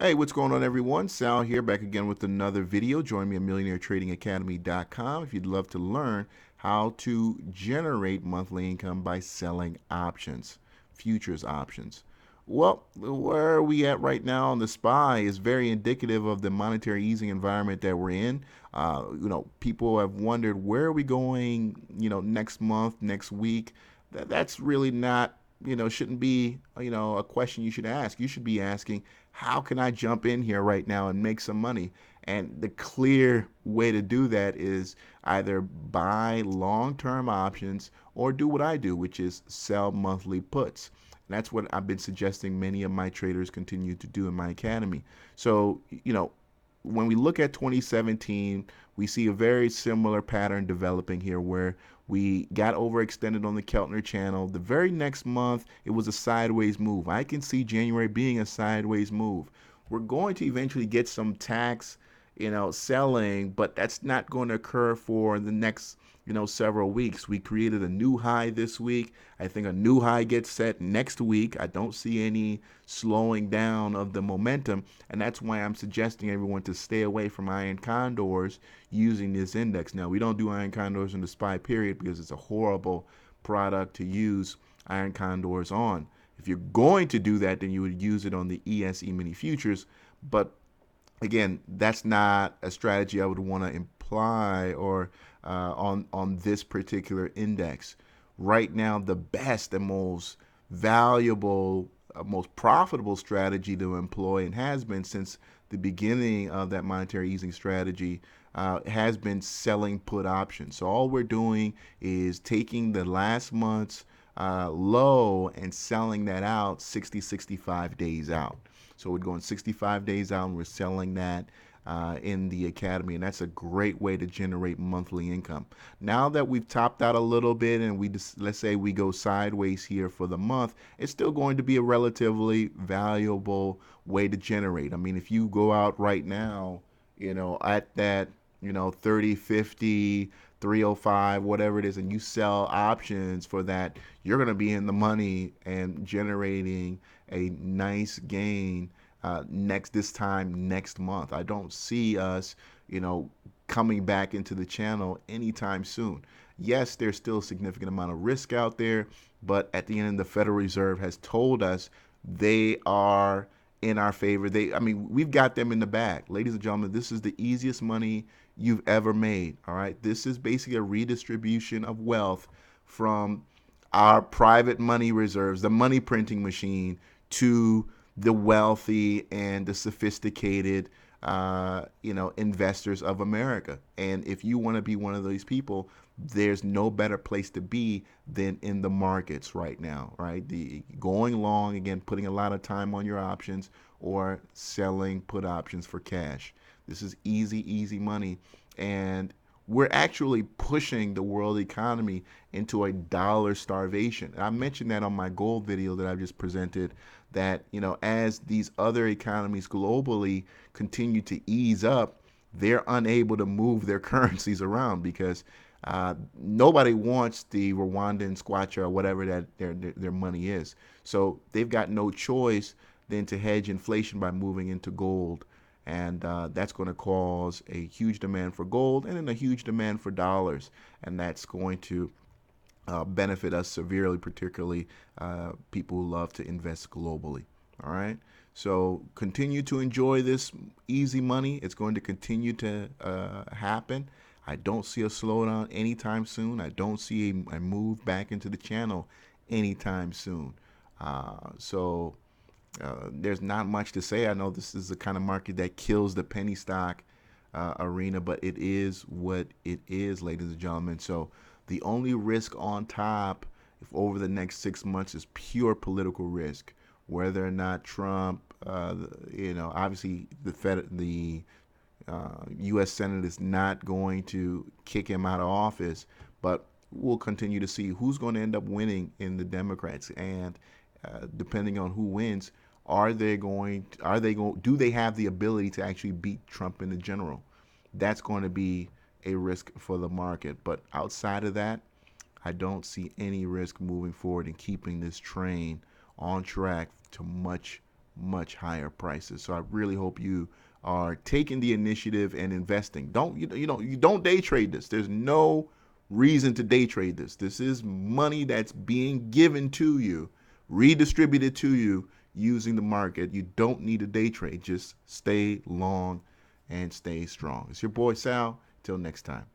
Hey, what's going on, everyone? Sal here, back again with another video. Join me at MillionaireTradingAcademy.com if you'd love to learn how to generate monthly income by selling options, futures options. Well, where are we at right now on the SPY is very indicative of the monetary easing environment that we're in. People have wondered where are we going, next month, next week. That's really not, shouldn't be, a question you should ask. You should be asking, how can I jump in here right now and make some money? And the clear way to do that is either buy long-term options or do what I do, which is sell monthly puts. And that's what I've been suggesting many of my traders continue to do in my academy. So, when we look at 2017, we see a very similar pattern developing here where we got overextended on the Keltner channel. The very next month, it was a sideways move. I can see January being a sideways move. We're going to eventually get some tax, selling, but that's not going to occur for the next, several weeks. We created a new high this week. I think a new high gets set next week. I don't see any slowing down of the momentum, and that's why I'm suggesting everyone to stay away from iron condors using this index. Now, we don't do iron condors in the SPY period because it's a horrible product to use iron condors on. If you're going to do that, then you would use it on the ESE mini futures, but again, that's not a strategy I would want to imply or on this particular index. Right now, the best and most valuable, most profitable strategy to employ, and has been since the beginning of that monetary easing strategy, has been selling put options. So all we're doing is taking the last month's low and selling that out 60, 65 days out. So we're going 65 days out and we're selling that in the academy, and that's a great way to generate monthly income. Now that we've topped out a little bit and let's say we go sideways here for the month, it's still going to be a relatively valuable way to generate. I mean, if you go out right now, at that, 30, 50, 305, whatever it is, and you sell options for that, you're going to be in the money and generating a nice gain this time next month. I don't see us, coming back into the channel anytime soon. Yes, there's still a significant amount of risk out there, but at the end, the Federal Reserve has told us they are in our favor. We've got them in the bag. Ladies and gentlemen, this is the easiest money you've ever made. All right. This is basically a redistribution of wealth from our private money reserves, the money printing machine, to the wealthy and the sophisticated, investors of America. And if you want to be one of these people, there's no better place to be than in the markets right now, right? The going long, again, putting a lot of time on your options or selling put options for cash. This is easy money. And we're actually pushing the world economy into a dollar starvation. I mentioned that on my gold video that I just presented, that as these other economies globally continue to ease up, they're unable to move their currencies around because nobody wants the Rwandan squacha or whatever that their money is. So they've got no choice than to hedge inflation by moving into gold. And that's going to cause a huge demand for gold and then a huge demand for dollars. And that's going to benefit us severely, particularly people who love to invest globally. All right. So continue to enjoy this easy money. It's going to continue to happen. I don't see a slowdown anytime soon. I don't see a move back into the channel anytime soon. There's not much to say. I know this is the kind of market that kills the penny stock arena, but it is what it is, ladies and gentlemen. So the only risk on top over the next 6 months is pure political risk. Whether or not Trump, obviously the U.S. Senate is not going to kick him out of office, but we'll continue to see who's going to end up winning in the Democrats, and depending on who wins, do they have the ability to actually beat Trump in the general? That's going to be a risk for the market. But outside of that, I don't see any risk moving forward in keeping this train on track to much, much higher prices. So I really hope you are taking the initiative and investing. You don't day trade this. There's no reason to day trade this. This is money that's being given to you, redistributed to you using the market. You don't need a day trade. Just stay long and stay strong. It's your boy Sal. Till next time.